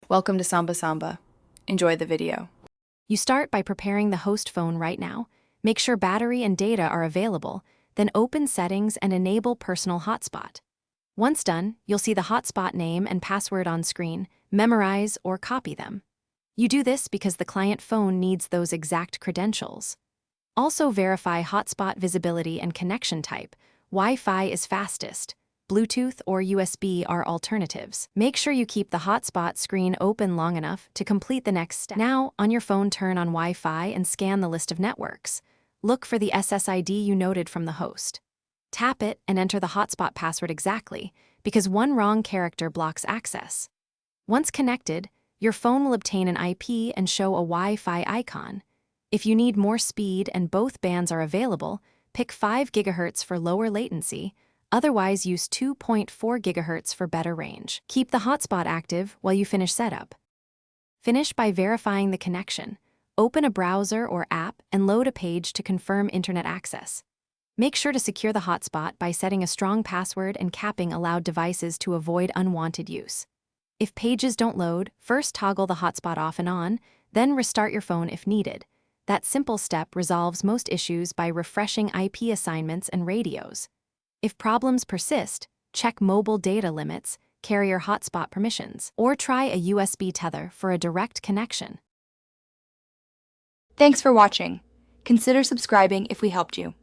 Welcome to Samba Samba. Enjoy the video. You start by preparing the host phone right now. Make sure battery and data are available, then open Settings and enable Personal Hotspot. Once done, you'll see the hotspot name and password on screen. Memorize or copy them. You do this because the client phone needs those exact credentials. Also verify hotspot visibility and connection type. Wi-Fi is fastest. Bluetooth or USB are alternatives. Make sure you keep the hotspot screen open long enough to complete the next step. Now, on your phone, turn on Wi-Fi and scan the list of networks. Look for the SSID you noted from the host. Tap it and enter the hotspot password exactly, because one wrong character blocks access. Once connected, your phone will obtain an IP and show a Wi-Fi icon. If you need more speed and both bands are available, pick 5 GHz for lower latency. Otherwise, use 2.4 GHz for better range. Keep the hotspot active while you finish setup. Finish by verifying the connection. Open a browser or app and load a page to confirm internet access. Make sure to secure the hotspot by setting a strong password and capping allowed devices to avoid unwanted use. If pages don't load, first toggle the hotspot off and on, then restart your phone if needed. That simple step resolves most issues by refreshing IP assignments and radios. If problems persist, check mobile data limits, carrier hotspot permissions, or try a USB tether for a direct connection. Thanks for watching. Consider subscribing if we helped you.